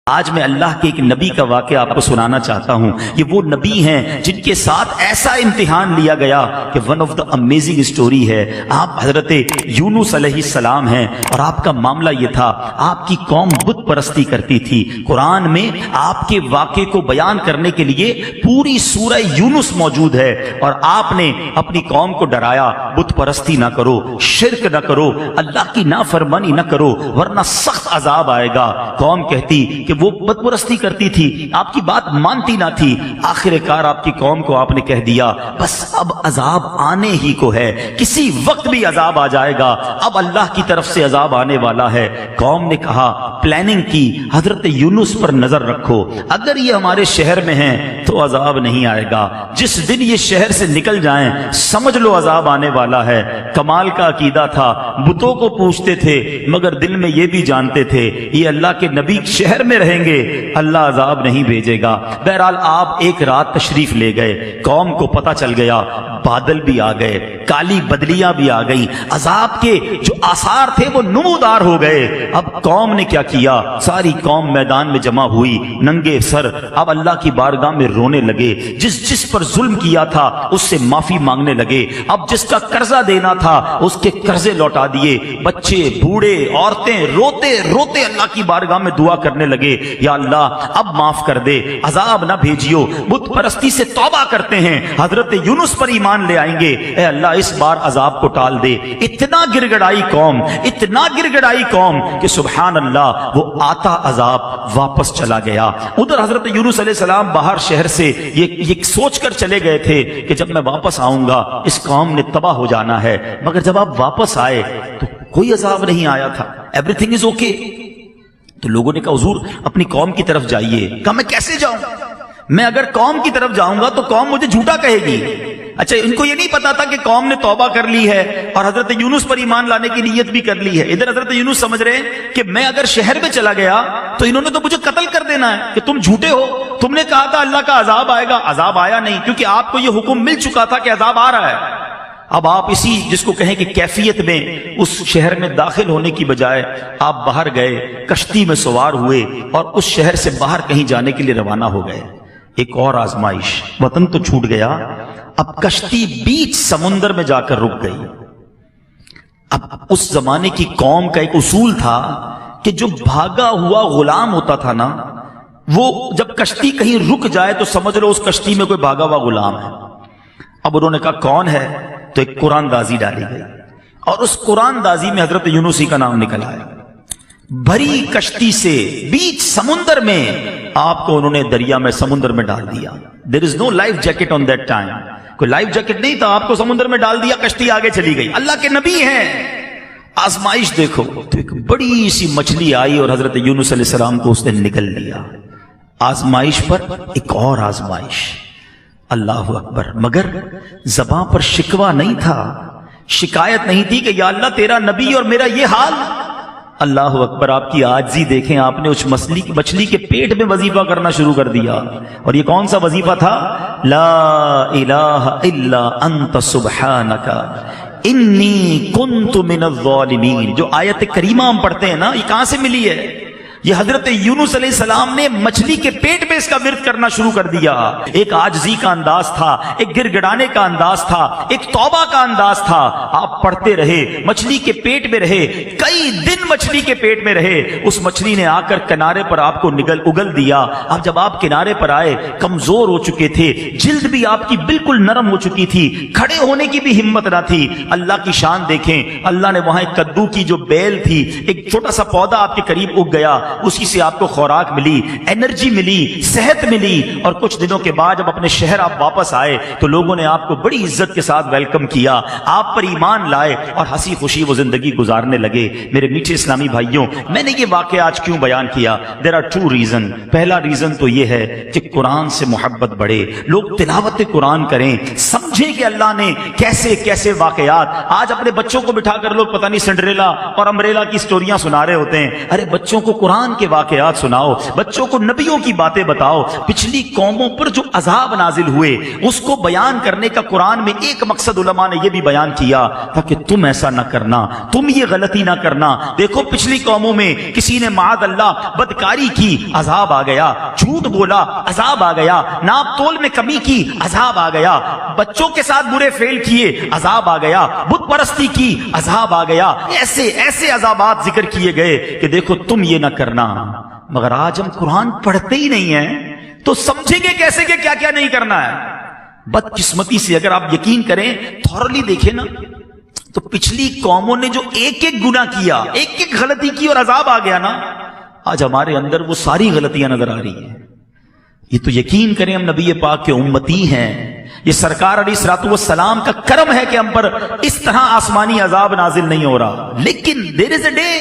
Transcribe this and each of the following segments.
آج میں اللہ کے ایک نبی کا واقعہ آپ کو سنانا چاہتا ہوں. یہ وہ نبی ہیں جن کے ساتھ ایسا امتحان لیا گیا کہ one of the amazing story ہے. آپ حضرت یونس علیہ السلام ہیں اور آپ کا معاملہ یہ تھا, آپ کی قوم بت پرستی کرتی تھی. قرآن میں آپ کے واقعے کو بیان کرنے کے لیے پوری سورہ یونس موجود ہے اور آپ نے اپنی قوم کو ڈرایا, بت پرستی نہ کرو, شرک نہ کرو, اللہ کی نافرمانی نہ کرو ورنہ سخت عذاب آئے گا. قوم کہتی کہ وہ بت پرستی کرتی تھی, آپ کی بات مانتی نہ تھی. آخر کار آپ کی قوم کو آپ نے کہہ دیا بس اب عذاب آنے ہی کو ہے, کسی وقت بھی عذاب آ جائے گا, اب اللہ کی طرف سے عذاب آنے والا ہے. قوم نے کہا, پلاننگ کی, حضرت یونس پر نظر رکھو, اگر یہ ہمارے شہر میں ہیں تو عذاب نہیں آئے گا, جس دن یہ شہر سے نکل جائیں سمجھ لو عذاب آنے والا ہے. کمال کا عقیدہ تھا, بتوں کو پوچھتے تھے مگر دل میں یہ بھی جانتے تھے یہ اللہ کے نبی شہر میں رہیں گے, اللہ عذاب نہیں بھیجے گا. بہرحال آپ ایک رات تشریف لے گئے, قوم کو پتہ چل گیا, بادل بھی آ گئے, کالی بدلیاں بھی آ گئیں, عذاب کے جو آثار تھے وہ نمودار ہو گئے. اب قوم نے کیا کیا, ساری قوم میدان میں جمع ہوئی ننگے سر, اب اللہ کی بارگاہ میں رونے لگے. جس پر ظلم کیا تھا اس سے معافی مانگنے لگے, اب جس کا قرضہ دینا تھا اس کے قرضے لوٹا دیے. بچے, بوڑھے, عورتیں روتے روتے اللہ کی بارگاہ میں دعا کرنے لگے, یا اللہ اب معاف کر دے, عذاب نہ بھیجیو, بت پرستی سے توبہ کرتے ہیں, حضرت یونس پر ایمان لے آئیں گے, اے اللہ اس بار عذاب کو ٹال دے. اتنا گر گڑائی قوم, اتنا گر گڑائی قوم کہ سبحان اللہ وہ آتا عذاب واپس چلا گیا. ادھر حضرت یونس علیہ السلام باہر شہر سے یہ سوچ کر چلے گئے تھے کہ جب میں واپس آؤں گا اس قوم نے تباہ ہو جانا ہے, مگر جب آپ واپس آئے تو کوئی عذاب نہیں آیا تھا, ایوری تھنگ از اوکے. تو لوگوں نے کہا حضور اپنی قوم کی طرف جائیے. کہا میں کیسے جاؤں, میں اگر قوم کی طرف جاؤں گا تو قوم مجھے جھوٹا کہے گی. اچھا ان کو یہ نہیں پتا تھا کہ قوم نے توبہ کر لی ہے اور حضرت یونس پر ایمان لانے کی نیت بھی کر لی ہے. ادھر حضرت یونس سمجھ رہے ہیں کہ میں اگر شہر میں چلا گیا تو انہوں نے تو مجھے قتل کر دینا ہے کہ تم جھوٹے ہو, تم نے کہا تھا اللہ کا عذاب آئے گا, عذاب آیا نہیں کیونکہ آپ کو یہ حکم مل چکا تھا کہ عذاب آ رہا ہے. اب آپ اسی جس کو کہیں کہ کیفیت میں اس شہر میں داخل ہونے کی بجائے آپ باہر گئے, کشتی میں سوار ہوئے اور اس شہر سے باہر کہیں جانے کے لیے روانہ ہو گئے. ایک اور آزمائش, وطن تو چھوٹ گیا, اب کشتی بیچ سمندر میں جا کر رک گئی. اب اس زمانے کی قوم کا ایک اصول تھا کہ جو بھاگا ہوا غلام ہوتا تھا نا, وہ جب کشتی کہیں رک جائے تو سمجھ لو اس کشتی میں کوئی بھاگا ہوا غلام ہے. اب انہوں نے کہا کون ہے, تو ایک قرآن دازی ڈالی گئی اور اس قرآن دازی میں حضرت یونس ہی کا نام نکل آیا. بھری کشتی سے بیچ سمندر میں آپ کو انہوں نے دریا میں سمندر میں ڈال دیا. There is no life jacket on that time, کوئی لائف جیکٹ نہیں تھا, آپ کو سمندر میں ڈال دیا, کشتی آگے چلی گئی. اللہ کے نبی ہیں. آزمائش دیکھو, تو ایک بڑی سی مچھلی آئی اور حضرت یونس علیہ السلام کو اس نے نگل لیا. آزمائش پر ایک اور آزمائش, اللہ اکبر. مگر زباں پر شکوہ نہیں تھا, شکایت نہیں تھی کہ یا اللہ تیرا نبی اور میرا یہ حال. اللہ اکبر, آپ کی عاجزی دیکھیں, آپ نے اس مچھلی کے پیٹ میں وظیفہ کرنا شروع کر دیا. اور یہ کون سا وظیفہ تھا, لا الہ الا انت سبحانک انی کنت من الظالمین. جو آیت کریمہ ہم پڑھتے ہیں نا, یہ کہاں سے ملی ہے؟ یہ حضرت یونس علیہ السلام نے مچھلی کے پیٹ میں اس کا ورد کرنا شروع کر دیا. ایک عاجزی کا انداز تھا, ایک گر گڑانے کا انداز تھا, ایک توبہ کا انداز تھا. آپ پڑھتے رہے, مچھلی کے پیٹ میں رہے, کئی دن مچھلی کے پیٹ میں رہے. اس مچھلی نے آ کر کنارے پر آپ کو اگل دیا. اب جب آپ کنارے پر آئے, کمزور ہو چکے تھے, جلد بھی آپ کی بالکل نرم ہو چکی تھی, کھڑے ہونے کی بھی ہمت نہ تھی. اللہ کی شان دیکھیں, اللہ نے وہاں ایک کدو کی جو بیل تھی, ایک چھوٹا سا پودا آپ کے قریب اگ گیا, اسی سے آپ کو خوراک ملی, انرجی ملی, صحت ملی. اور کچھ دنوں کے بعد جب اپنے شہر آپ واپس آئے تو لوگوں نے آپ کو بڑی عزت کے ساتھ ویلکم کیا, آپ پر ایمان لائے اور ہنسی خوشی وہ زندگی گزارنے لگے. میرے میٹھے اسلامی بھائیوں, میں نے یہ واقعہ آج کیوں بیان کیا؟ There are two reason. پہلا ریزن تو یہ ہے کہ قرآن سے محبت بڑھے, لوگ تلاوت قرآن کریں, سمجھیں کہ اللہ نے کیسے کیسے واقعات. آج اپنے بچوں کو بٹھا کر لوگ پتہ نہیں سنڈریلا اور امبریلا کی سٹوریاں سنا رہے ہوتے ہیں. ارے بچوں کو قرآن کے واقعات سناؤ, بچوں کو نبیوں کی باتیں بتاؤ. بتاؤ پچھلی قوموں پر جو عذاب نازل ہوئے اس کو بیان کرنے کا قرآن میں ایک مقصد علماء نے یہ بھی بیان کیا تھا کہ تم ایسا نہ کرنا، تم یہ غلطی نہ کرنا۔ دیکھو پچھلی قوموں میں کسی نے معاذ اللہ بدکاری کی، عذاب آ گیا، جھوٹ بولا، عذاب آ گیا، ناپ تول میں کمی کی، عذاب آ گیا، بچوں کے ساتھ برے فعل کیے، عذاب آ گیا، بت پرستی کی، عذاب آ گیا۔ ایسے ایسے عذابات ذکر کیے گئے کہ دیکھو تم یہ نہ کرنا۔ مگر آج ہم قرآن پڑھتے ہی نہیں ہیں تو سمجھیں گے کیسے کہ کیا کیا نہیں کرنا ہے؟ بدقسمتی سے اگر آپ یقین کریں، تھورلی دیکھیں نا، تو پچھلی قوموں نے جو ایک ایک گناہ کیا، ایک ایک غلطی کی اور عذاب آ گیا نا، آج ہمارے اندر وہ ساری غلطیاں نظر آ رہی ہیں۔ یہ تو یقین کریں ہم نبی پاک کے امتی ہیں، یہ سرکار علیہ الصلوۃ والسلام کا کرم ہے کہ ہم پر اس طرح آسمانی عذاب نازل نہیں ہو رہا۔ لیکن دیر از اے ڈے،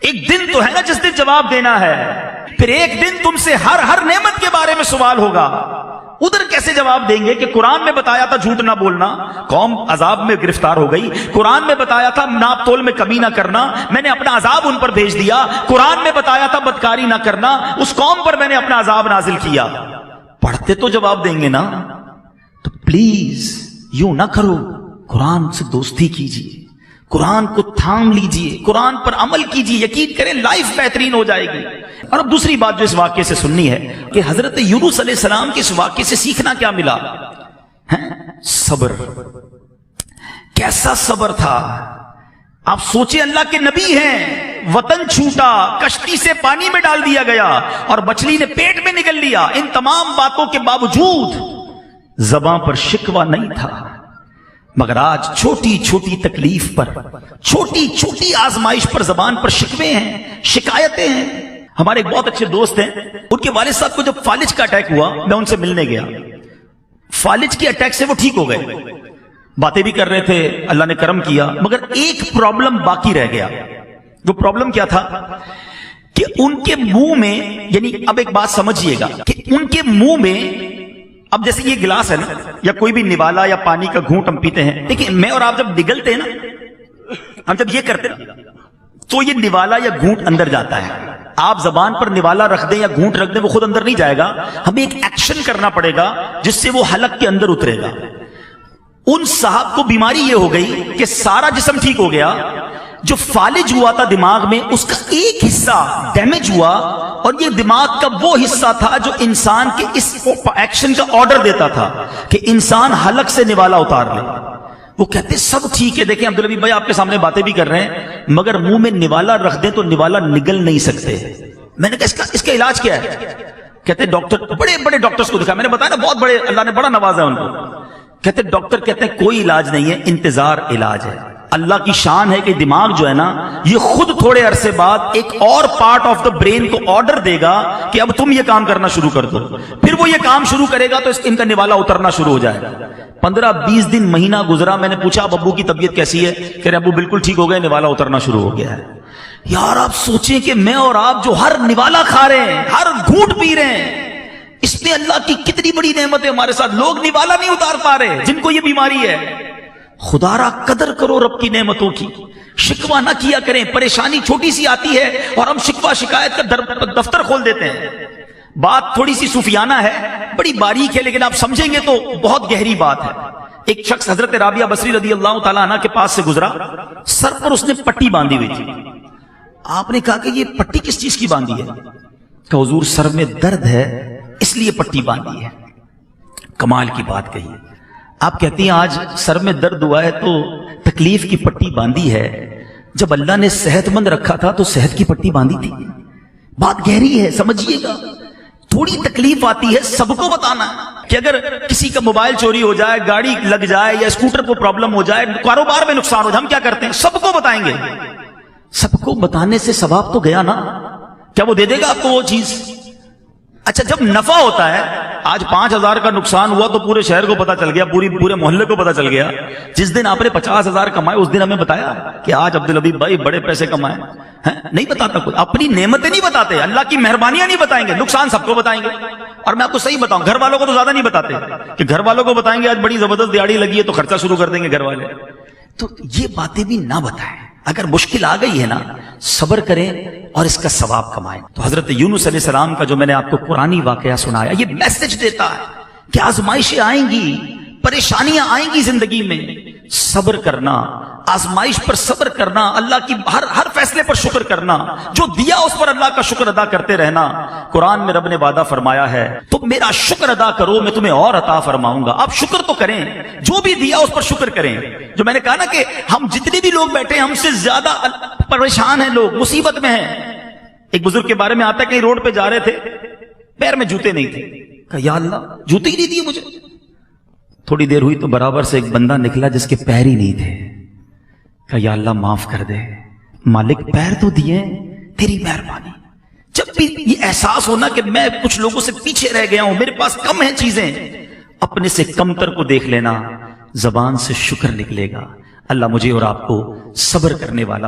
ایک دن تو ہے نا جس دن جواب دینا ہے، پھر ایک دن تم سے ہر نعمت کے بارے میں سوال ہوگا۔ ادھر کیسے جواب دیں گے کہ قرآن میں بتایا تھا جھوٹ نہ بولنا، قوم عذاب میں گرفتار ہو گئی، قرآن میں بتایا تھا ناپ تول میں کمی نہ کرنا، میں نے اپنا عذاب ان پر بھیج دیا، قرآن میں بتایا تھا بدکاری نہ کرنا، اس قوم پر میں نے اپنا عذاب نازل کیا۔ پڑھتے تو جواب دیں گے نا، تو پلیز یوں نہ کرو، قرآن سے دوستی کیجیے، قرآن کو تھام لیجیے، قرآن پر عمل کیجیے، یقین کریں لائف بہترین ہو جائے گی۔ اور اب دوسری بات جو اس واقعے سے سننی ہے کہ حضرت یونس علیہ السلام کے اس واقعے سے سیکھنا کیا ملا؟ صبر۔ کیسا صبر تھا! آپ سوچیں، اللہ کے نبی ہیں، وطن چھوٹا، کشتی سے پانی میں ڈال دیا گیا اور مچھلی نے پیٹ میں نگل لیا، ان تمام باتوں کے باوجود زباں پر شکوہ نہیں تھا۔ مگر آج چھوٹی چھوٹی تکلیف پر، چھوٹی چھوٹی آزمائش پر زبان پر شکوے ہیں، شکایتیں ہیں۔ ہمارے ایک بہت اچھے دوست ہیں، ان کے والد صاحب کو جب فالج کا اٹیک ہوا، میں ان سے ملنے گیا، فالج کے اٹیک سے وہ ٹھیک ہو گئے، باتیں بھی کر رہے تھے، اللہ نے کرم کیا، مگر ایک پرابلم باقی رہ گیا۔ وہ پرابلم کیا تھا کہ ان کے منہ میں، یعنی اب ایک بات سمجھیے گا کہ ان کے منہ میں، اب جیسے یہ گلاس ہے نا، یا کوئی بھی نوالا یا پانی کا گھونٹ ہم پیتے ہیں، دیکھیں میں اور آپ جب نگلتے ہیں نا، ہم جب یہ کرتے ہیں تو یہ نوالا یا گھونٹ اندر جاتا ہے۔ آپ زبان پر نوالا رکھ دیں یا گھونٹ رکھ دیں، وہ خود اندر نہیں جائے گا، ہمیں ایک ایکشن کرنا پڑے گا جس سے وہ حلق کے اندر اترے گا۔ ان صاحب کو بیماری یہ ہو گئی کہ سارا جسم ٹھیک ہو گیا، جو فالج ہوا تھا دماغ میں اس کا ایک حصہ ڈیمیج ہوا، اور یہ دماغ کا وہ حصہ تھا جو انسان کے اس ایکشن کا آرڈر دیتا تھا کہ انسان حلق سے نوالا اتار لے۔ وہ کہتے سب ٹھیک ہے، دیکھیں عبدالنبی بھائی آپ کے سامنے باتیں بھی کر رہے ہیں، مگر منہ میں نوالا رکھ دیں تو نوالا نگل نہیں سکتے۔ میں نے کہا اس کا علاج کیا ہے؟ کہتے ڈاکٹر، بڑے بڑے ڈاکٹرز کو دکھا، میں نے بتایا نا بہت بڑے، اللہ نے بڑا نوازا ہے ان کو۔ کہتے ڈاکٹر کہتے ہیں کوئی علاج نہیں ہے، انتظار علاج ہے۔ اللہ کی شان ہے کہ دماغ جو ہے نا، یہ خود تھوڑے عرصے بعد ایک اور پارٹ آف دا برین کو آرڈر دے گا کہ اب تم یہ کام کرنا شروع کر دو، پھر وہ یہ کام شروع کرے گا تو ان کا نوالا اترنا شروع ہو جائے گا۔ 15-20 دن مہینہ گزرا، میں نے پوچھا اب ابو کی طبیعت کیسی ہے؟ کہہ رہے ابو بالکل ٹھیک ہو گئے، نوالا اترنا شروع ہو گیا ہے۔ یار آپ سوچیں کہ میں اور آپ جو ہر نوالا کھا رہے ہیں، ہر گھونٹ پی رہے ہیں، اس میں اللہ کی کتنی بڑی نعمت ہے ہمارے ساتھ۔ لوگ نوالا نہیں اتار پا رہے جن کو یہ بیماری ہے۔ خدا را قدر کرو رب کی نعمتوں کی، شکوہ نہ کیا کریں۔ پریشانی چھوٹی سی آتی ہے اور ہم شکوہ شکایت کا دفتر کھول دیتے ہیں۔ بات تھوڑی سی صوفیانہ ہے، بڑی باریک ہے، لیکن آپ سمجھیں گے تو بہت گہری بات ہے۔ ایک شخص حضرت رابعہ بصری رضی اللہ تعالیٰ عنہ کے پاس سے گزرا، سر پر اس نے پٹی باندھی ہوئی تھی۔ آپ نے کہا کہ یہ پٹی کس چیز کی باندھی ہے؟ کہ حضور سر میں درد ہے اس لیے پٹی باندھی ہے۔ کمال کی بات کہی۔ آپ کہتی ہیں آج سر میں درد ہوا ہے تو تکلیف کی پٹی باندھی ہے، جب اللہ نے صحت مند رکھا تھا تو صحت کی پٹی باندھی تھی۔ بات گہری ہے، سمجھیے گا۔ تھوڑی تکلیف آتی ہے سب کو بتانا کہ اگر کسی کا موبائل چوری ہو جائے، گاڑی لگ جائے یا اسکوٹر کو پرابلم ہو جائے، کاروبار میں نقصان ہو جائے، ہم کیا کرتے ہیں؟ سب کو بتائیں گے۔ سب کو بتانے سے ثواب تو گیا نا؟ کیا وہ دے دے گا آپ کو وہ چیز؟ اچھا جب نفع ہوتا ہے، آج 5000 کا نقصان ہوا تو پورے شہر کو پتا چل گیا، پورے محلے کو پتا چل گیا۔ جس دن آپ نے 50,000 کمائے اس دن ہمیں بتایا کہ آج عبدالحبیب بھائی بڑے پیسے کمائے ہیں؟ نہیں بتاتا کوئی، اپنی نعمتیں نہیں بتاتے، اللہ کی مہربانیاں نہیں بتائیں گے، نقصان سب کو بتائیں گے۔ اور میں آپ کو صحیح بتاؤں، گھر والوں کو تو زیادہ نہیں بتاتے کہ گھر والوں کو بتائیں گے آج بڑی زبردست دیہڑی لگی ہے تو خرچہ شروع کر دیں گے گھر والے۔ تو یہ باتیں بھی نہ بتائیں، اگر مشکل آ گئی ہے نا، صبر کریں اور اس کا ثواب کمائیں۔ تو حضرت یونس علیہ السلام کا جو میں نے آپ کو قرآنی واقعہ سنایا، یہ میسج دیتا ہے کہ آزمائشیں آئیں گی، پریشانیاں آئیں گی زندگی میں، صبر کرنا، آزمائش پر صبر کرنا، اللہ کی ہر فیصلے پر شکر کرنا، جو دیا اس پر اللہ کا شکر ادا کرتے رہنا۔ قرآن میں رب نے وعدہ فرمایا ہے تم میرا شکر ادا کرو میں تمہیں اور عطا فرماؤں گا۔ آپ شکر تو کریں، جو بھی دیا اس پر شکر کریں۔ جو میں نے کہا نا کہ ہم جتنے بھی لوگ بیٹھے ہیں ہم سے زیادہ پریشان ہیں، لوگ مصیبت میں ہیں۔ ایک بزرگ کے بارے میں آتا ہے کہ روڈ پہ جا رہے تھے، پیر میں جوتے نہیں تھے، کہا یا اللہ جوتے ہی نہیں دیے مجھے۔ تھوڑی دیر ہوئی تو برابر سے ایک بندہ نکلا جس کے پیر ہی نہیں تھے، کہا یا اللہ معاف کر دے، مالک پیر تو دیے، تیری مہربانی۔ جب بھی یہ احساس ہونا کہ میں کچھ لوگوں سے پیچھے رہ گیا ہوں، میرے پاس کم ہیں چیزیں، اپنے سے کمتر کو دیکھ لینا، زبان سے شکر نکلے گا۔ اللہ مجھے اور آپ کو صبر کرنے والا